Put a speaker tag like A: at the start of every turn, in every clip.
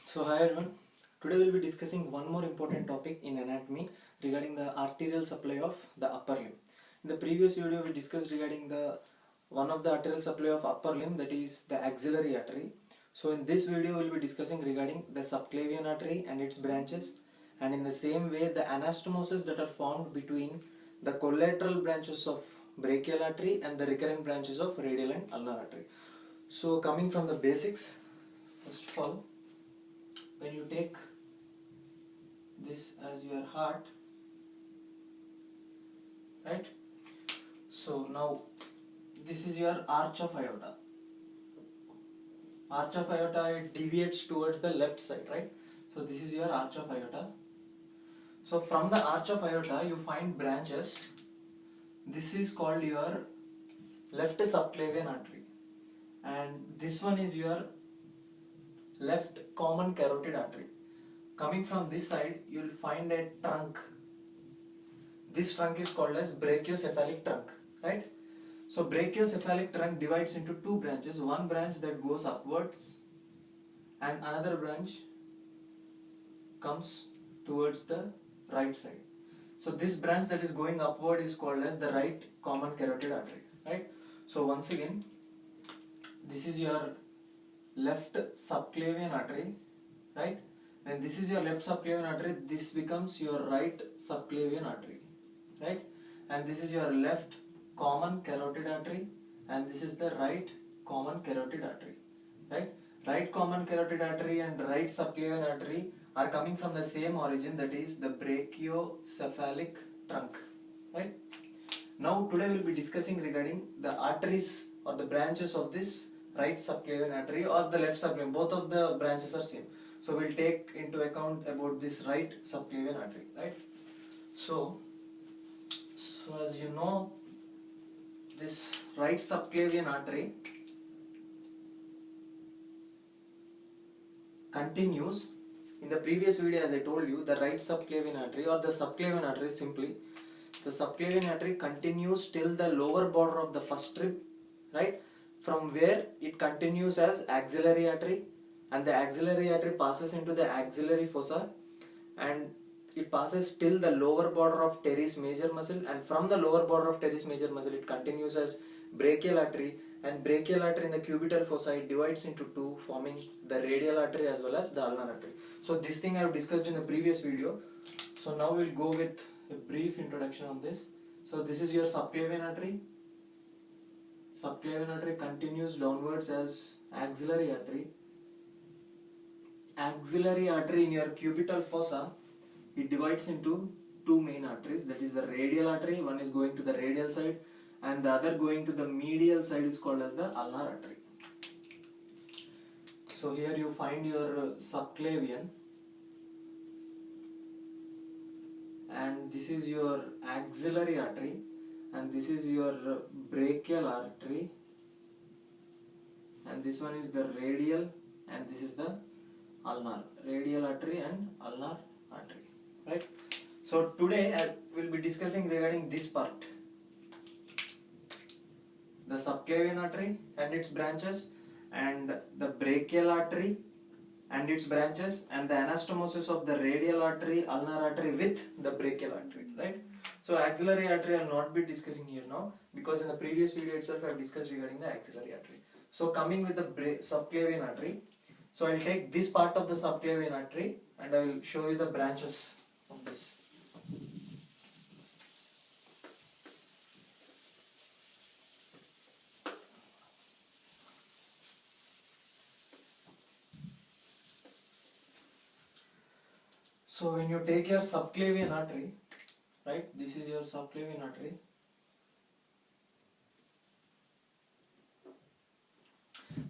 A: So hi everyone, today we will be discussing one more important topic in anatomy regarding the arterial supply of the upper limb. In the previous video we discussed regarding one of the arterial supply of upper limb, that is the axillary artery. So in this video we will be discussing regarding the subclavian artery and its branches, and in the same way the anastomoses that are formed between the collateral branches of brachial artery and the recurrent branches of radial and ulnar artery. So coming from the basics, first of all, when you take this as your heart, right? So now this is your arch of aorta. Arch of aorta, it deviates towards the left side, right? So this is your arch of aorta. So from the arch of aorta you find branches. This is called your left subclavian artery, and this one is your left common carotid artery. Coming from this side you will find a trunk. This trunk is called as brachiocephalic trunk, right? So brachiocephalic trunk divides into two branches, one branch that goes upwards and another branch comes towards the right side. So this branch that is going upward is called as the right common carotid artery, right? So once again, this is your left subclavian artery, right? And this is your left subclavian artery, this becomes your right subclavian artery, right? And this is your left common carotid artery, and this is the right common carotid artery, right? Right common carotid artery and right subclavian artery are coming from the same origin, that is the brachiocephalic trunk, right? Now today we will be discussing regarding the arteries or the branches of this right subclavian artery or the left subclavian. Both of the branches are same. So we will take into account about this right subclavian artery, right? So as you know, this right subclavian artery continues. In the previous video, as I told you, the right subclavian artery or the subclavian artery, simply the subclavian artery continues till the lower border of the first rib, right? From where it continues as axillary artery, and the axillary artery passes into the axillary fossa and it passes till the lower border of teres major muscle, and from the lower border of teres major muscle it continues as brachial artery, and brachial artery in the cubital fossa it divides into two, forming the radial artery as well as the ulnar artery. So this thing I have discussed in the previous video. So now we will go with a brief introduction on this. So this is your subclavian artery. Subclavian artery continues downwards as axillary artery. Axillary artery in your cubital fossa, it divides into two main arteries, that is the radial artery. One is going to the radial side and the other going to the medial side is called as the ulnar artery. So here you find your subclavian, and this is your axillary artery, and this is your brachial artery, and this one is the radial, and this is the ulnar, radial artery and ulnar artery, right? So today I will be discussing regarding this part, the subclavian artery and its branches, and the brachial artery and its branches, and the anastomoses of the radial artery, ulnar artery with the brachial artery, right? So axillary artery I will not be discussing here now, because in the previous video itself I have discussed regarding the axillary artery. So coming with the subclavian artery, so I will take this part of the subclavian artery and I will show you the branches of this. So when you take your subclavian artery, right, this is your subclavian artery.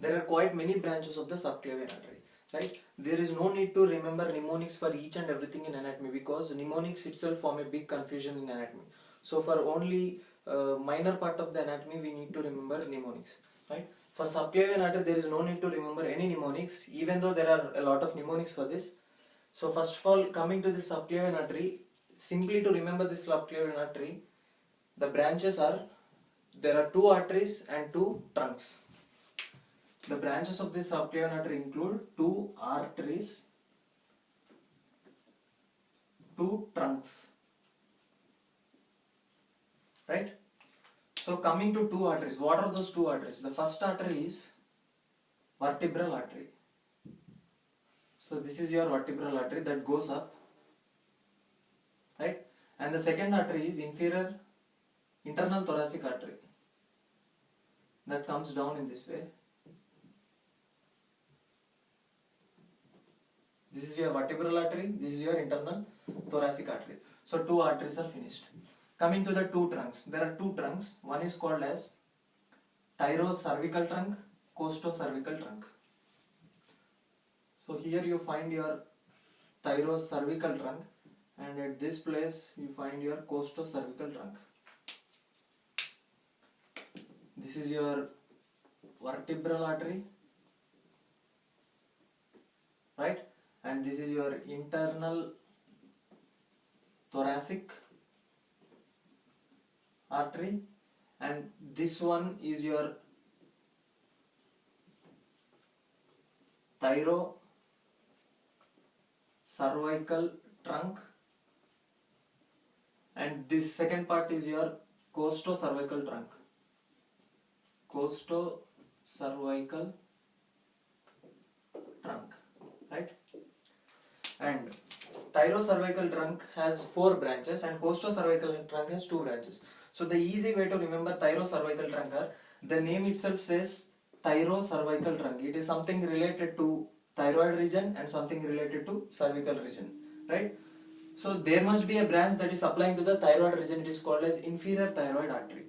A: There are quite many branches of the subclavian artery, right? There is no need to remember mnemonics for each and everything in anatomy, because mnemonics itself form a big confusion in anatomy. So for only minor part of the anatomy we need to remember mnemonics, right? For subclavian artery there is no need to remember any mnemonics, even though there are a lot of mnemonics for this. So first of all, coming to the subclavian artery, simply to remember this subclavian artery, the branches are, there are two arteries and two trunks. The branches of this subclavian artery include two arteries two trunks, right? So coming to two arteries, what are those two arteries? The first artery is vertebral artery. So this is your vertebral artery that goes up, right? And the second artery is inferior internal thoracic artery that comes down in this way. This is your vertebral artery, this is your internal thoracic artery. So two arteries are finished. Coming to the two trunks, there are two trunks. One is called as thyrocervical trunk, costocervical trunk. So here you find your thyrocervical trunk, and at this place you find your costocervical trunk. This is your vertebral artery, right? And this is your internal thoracic artery, and this one is your thyrocervical trunk, and this second part is your costocervical trunk. Costocervical trunk, right? And thyrocervical trunk has 4 branches and costocervical trunk has 2 branches. So the easy way to remember thyrocervical trunk are, the name itself says thyrocervical trunk. It is something related to thyroid region and something related to cervical region, right? So there must be a branch that is supplying to the thyroid region. It is called as inferior thyroid artery.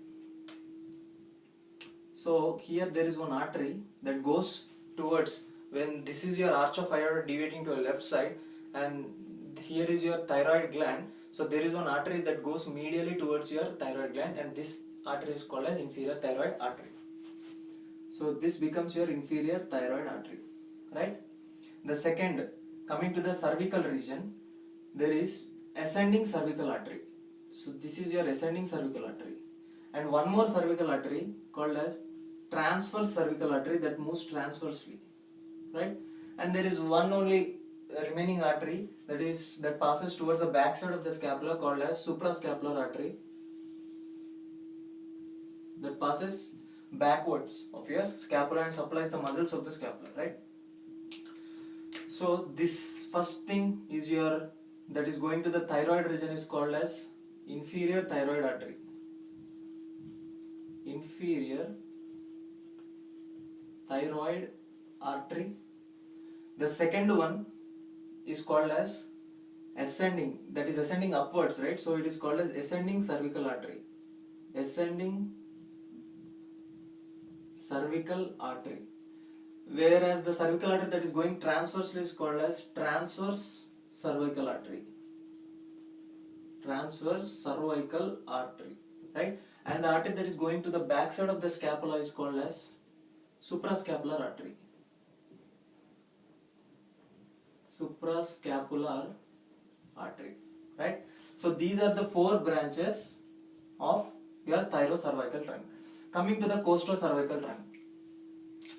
A: So here there is one artery that goes towards, when this is your arch of aorta deviating to a left side, and here is your thyroid gland. So there is one artery that goes medially towards your thyroid gland, and this artery is called as inferior thyroid artery. So this becomes your inferior thyroid artery, right? The second, coming to the cervical region, there is ascending cervical artery. So this is your ascending cervical artery, and one more cervical artery called as transverse cervical artery that moves transversely, right? And there is one only remaining artery that passes towards the back side of the scapula called as suprascapular artery, that passes backwards of your scapula and supplies the muscles of the scapula, right? So this first thing is your, that is going to the thyroid region, is called as inferior thyroid artery. Inferior thyroid artery. The second one is called as ascending, that is ascending upwards, right? So it is called as ascending cervical artery. Ascending cervical artery. Whereas the cervical artery that is going transversely is called as transverse cervical artery. Transverse cervical artery, right? And the artery that is going to the back side of the scapula is called as suprascapular artery. Suprascapular artery, right? So these are the 4 branches of your thyrocervical trunk. Coming to the costocervical trunk,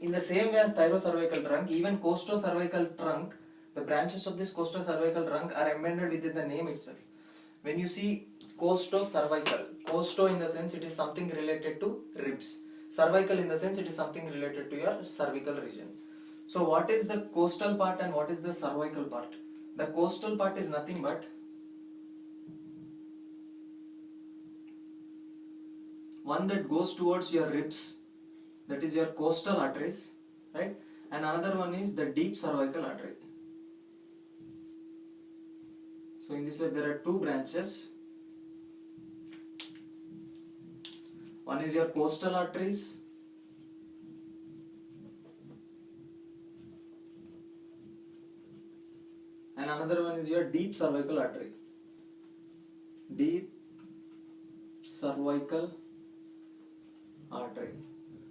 A: in the same way as thyrocervical trunk, even costocervical trunk, the branches of this costocervical trunk are embedded within the name itself. When you see costocervical, costo in the sense it is something related to ribs, cervical in the sense it is something related to your cervical region. So what is the costal part and what is the cervical part? The costal part is nothing but one that goes towards your ribs, that is your costal arteries, right? And another one is the deep cervical artery. So in this way there are 2 branches. One is your costal arteries, and another one is your deep cervical artery. Deep cervical artery.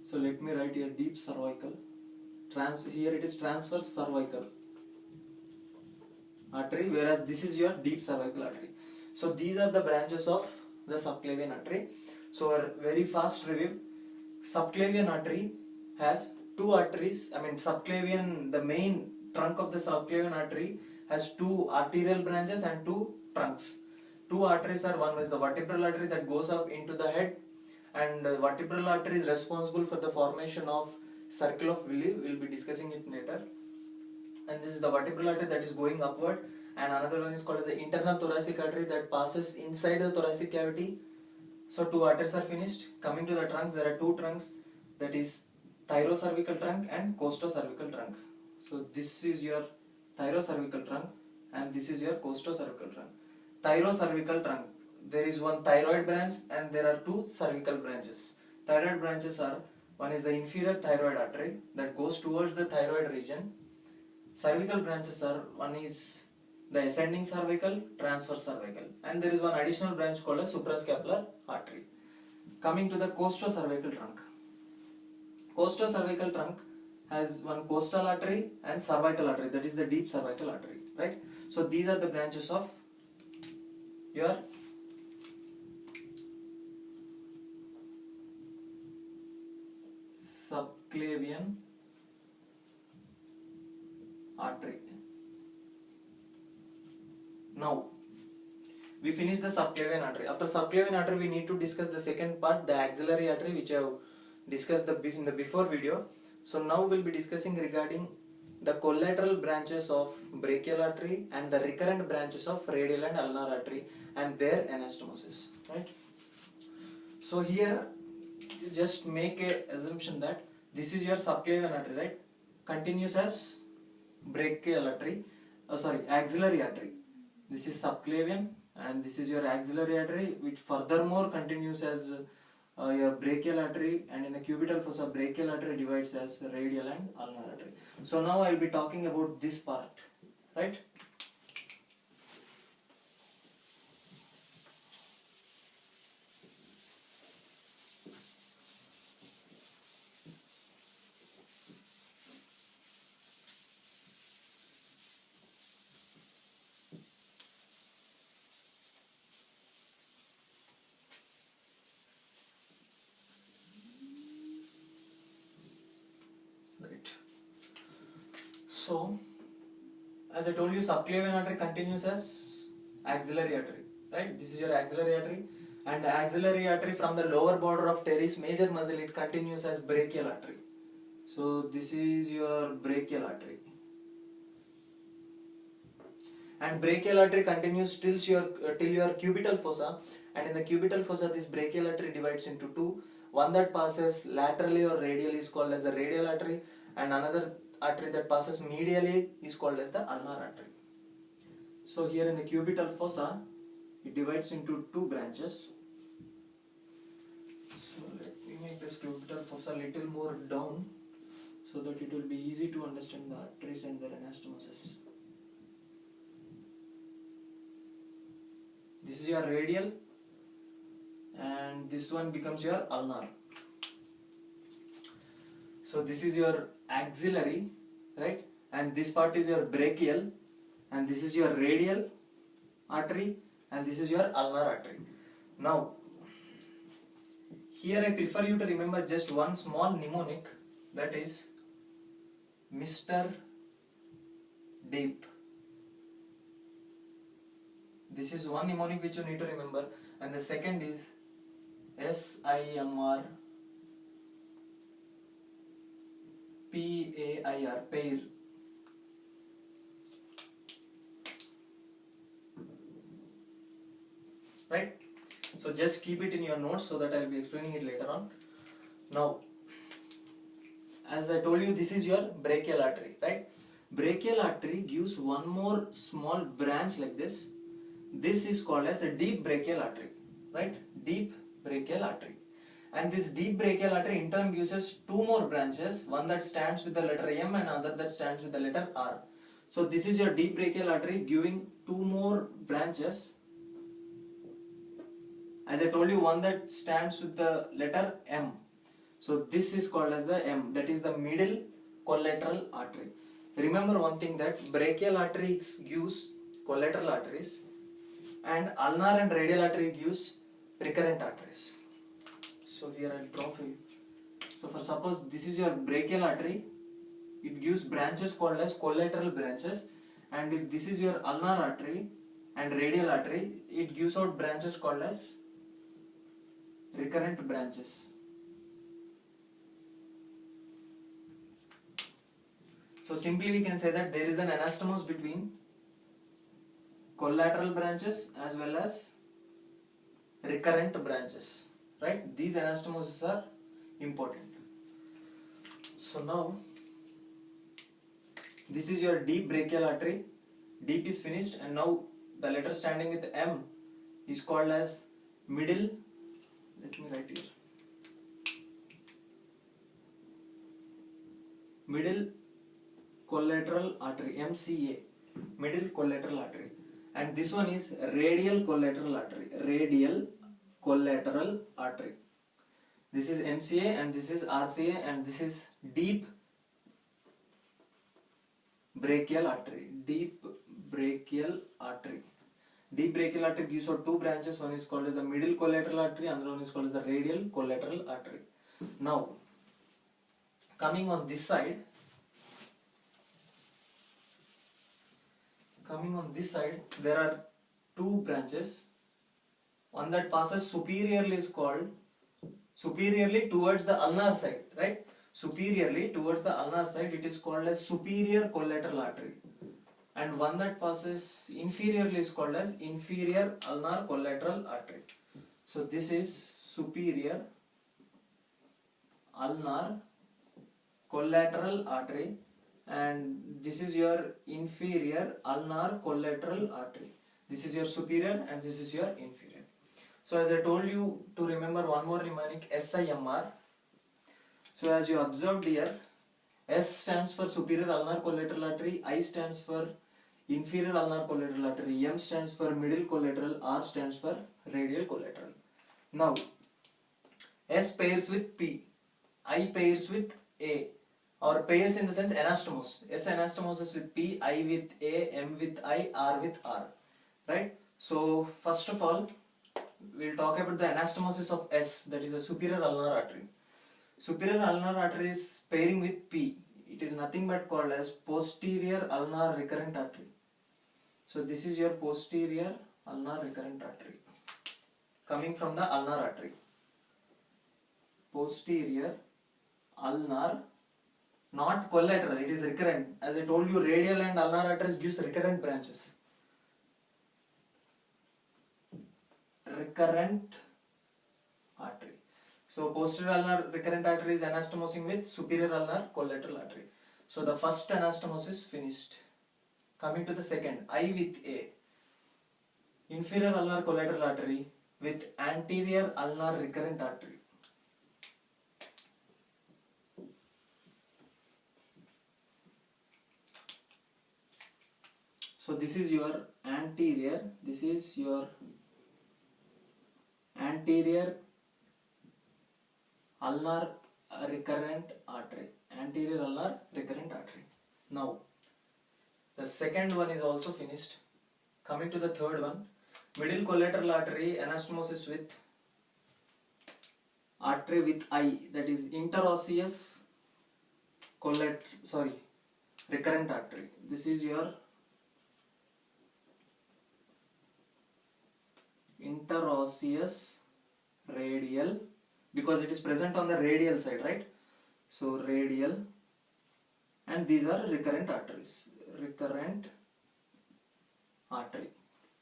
A: So let me write here deep cervical. Here it is transverse cervical artery, whereas this is your deep cervical artery. So these are the branches of the subclavian artery. So a very fast review. Subclavian artery has 2 arteries. Subclavian, the main trunk of the subclavian artery has 2 arterial branches and 2 trunks. Two arteries are, one is the vertebral artery that goes up into the head, and vertebral artery is responsible for the formation of circle of Willi. We'll be discussing it later. And this is the vertebral artery that is going upward, and another one is called the internal thoracic artery that passes inside the thoracic cavity. So two arteries are finished. Coming to the trunks, there are two trunks, that is thyrocervical trunk and costocervical trunk. So this is your thyrocervical trunk and this is your costocervical trunk. Thyrocervical trunk, there is one thyroid branch and there are two cervical branches. Thyroid branches are, one is the inferior thyroid artery that goes towards the thyroid region. Cervical branches are, one is the ascending cervical, transverse cervical, and there is one additional branch called a suprascapular artery. Coming to the costocervical trunk. Costocervical trunk has one costal artery and cervical artery, that is the deep cervical artery, right? So these are the branches of your subclavian artery. Now we finish the subclavian artery. After subclavian artery, we need to discuss the second part, the axillary artery, which I have discussed in the before video. So now we'll be discussing regarding the collateral branches of brachial artery and the recurrent branches of radial and ulnar artery and their anastomoses, right? So here you just make a assumption that this is your subclavian artery, right? Continues as brachial artery, axillary artery. This is subclavian and this is your axillary artery, which furthermore continues as your brachial artery, and in the cubital fossa brachial artery divides as radial and ulnar artery. So now I will be talking about this part, right? So, as I told you, subclavian artery continues as axillary artery, right? This is your axillary artery, and the axillary artery from the lower border of teres major muscle, it continues as brachial artery. So this is your brachial artery, and brachial artery continues till your cubital fossa, and in the cubital fossa this brachial artery divides into two. One that passes laterally or radially is called as the radial artery, and another artery that passes medially is called as the ulnar artery. So here in the cubital fossa, it divides into two branches. So let me make this cubital fossa a little more down so that it will be easy to understand the arteries and their anastomoses. This is your radial and this one becomes your ulnar. So this is your axillary, right? And this part is your brachial, and this is your radial artery, and this is your ulnar artery. Now, here I prefer you to remember just one small mnemonic, that is Mr. Deep. This is one mnemonic which you need to remember, and the second is SIMR PAIR, pair. Right? So just keep it in your notes so that I will be explaining it later on. Now, as I told you, this is your brachial artery, right? Brachial artery gives one more small branch like this. This is called as a deep brachial artery, right? Deep brachial artery. And this deep brachial artery in turn gives us two more branches, one that stands with the letter M and another that stands with the letter R. So this is your deep brachial artery giving two more branches. As I told you, one that stands with the letter M. So this is called as the M, that is the middle collateral artery. Remember one thing, that brachial artery gives collateral arteries and ulnar and radial artery gives recurrent arteries. So here I will draw for you. So for suppose this is your brachial artery, it gives branches called as collateral branches, and if this is your ulnar artery, and radial artery, it gives out branches called as recurrent branches. So simply we can say that there is an anastomose between collateral branches as well as recurrent branches, right? These anastomoses are important. So now this is your deep brachial artery. Deep is finished, and now the letter standing with M is called as middle. Let me write here. Middle collateral artery, MCA, middle collateral artery, and this one is radial collateral artery, radial collateral artery. This is MCA and this is RCA, and this is deep brachial artery, deep brachial artery. Deep brachial artery gives out two branches. One is called as the middle collateral artery, another one is called as the radial collateral artery. Now, coming on this side, there are two branches. One that passes superiorly is called superiorly towards the ulnar side, right? Superiorly towards the ulnar side, it is called as superior collateral artery, and one that passes inferiorly is called as inferior ulnar collateral artery. So this is superior ulnar collateral artery, and this is your inferior ulnar collateral artery. This is your superior and this is your inferior. So as I told you to remember one more mnemonic, SIMR. So as you observed here, S stands for superior ulnar collateral artery, I stands for inferior ulnar collateral artery, M stands for middle collateral, R stands for radial collateral. Now, S pairs with P, I pairs with A, or pairs in the sense anastomose. S anastomoses with P, I with A, M with I, R with R, right? So first of all, we'll talk about the anastomosis of S, that is the superior ulnar artery. Superior ulnar artery is pairing with P. It is nothing but called as posterior ulnar recurrent artery. So this is your posterior ulnar recurrent artery coming from the ulnar artery. Posterior ulnar, not collateral, it is recurrent. As I told you, radial and ulnar arteries gives recurrent branches. Recurrent artery. So posterior ulnar recurrent artery is anastomosing with superior ulnar collateral artery. So the first anastomosis finished. Coming to the second, I with A. Inferior ulnar collateral artery with anterior ulnar recurrent artery. So this is your anterior, this is your anterior ulnar recurrent artery, anterior ulnar recurrent artery. Now, the second one is also finished. Coming to the third one, middle collateral artery anastomosis with artery with I, that is interosseous recurrent artery. This is your interosseous radial, because it is present on the radial side, right? So radial, and these are recurrent arteries, recurrent artery.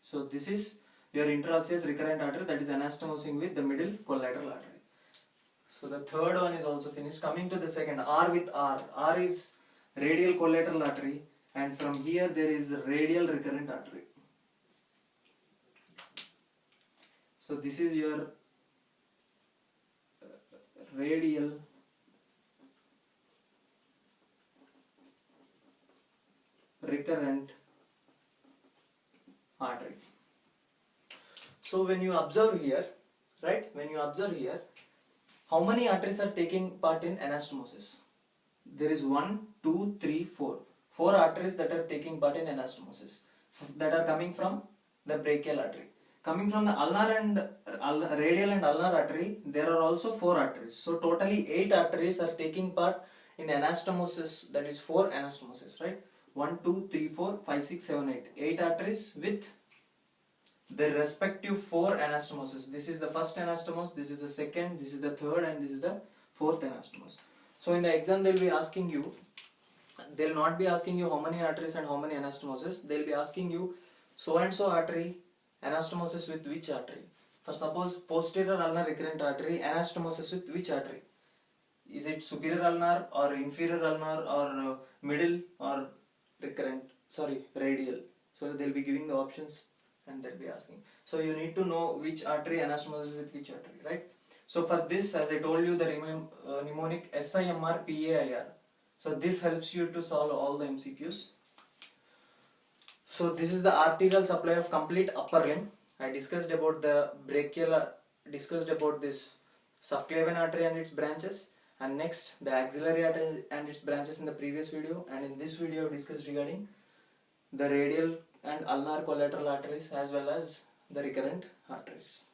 A: So this is your interosseous recurrent artery that is anastomosing with the middle collateral artery. So the third one is also finished. Coming to the second, R with R. R is radial collateral artery, and from here there is radial recurrent artery. So this is your radial recurrent artery. So when you observe here, right, how many arteries are taking part in anastomosis? There is 1, 2, 3, 4. 4 arteries that are taking part in anastomosis, that are coming from the brachial artery. Coming from the ulnar and radial and ulnar artery, there are also 4 arteries. So totally 8 arteries are taking part in anastomosis, that is 4 anastomoses, right? 1, 2, 3, 4, 5, 6, 7, 8. 8 arteries with the respective 4 anastomoses. This is the first anastomose, this is the second, this is the third, and this is the fourth anastomose. So in the exam they'll be asking you, they'll not be asking you how many arteries and how many anastomoses. They'll be asking you so and so artery, anastomoses with which artery. For suppose posterior ulnar recurrent artery, anastomoses with which artery? Is it superior ulnar or inferior ulnar or middle or radial? So they'll be giving the options and they'll be asking. So you need to know which artery anastomoses with which artery, right? So for this, as I told you, the mnemonic SIMR PAIR. So this helps you to solve all the MCQs. So this is the arterial supply of complete upper limb. I discussed about the brachial, discussed about this subclavian artery and its branches, and next the axillary artery and its branches in the previous video, and in this video I discussed regarding the radial and ulnar collateral arteries as well as the recurrent arteries.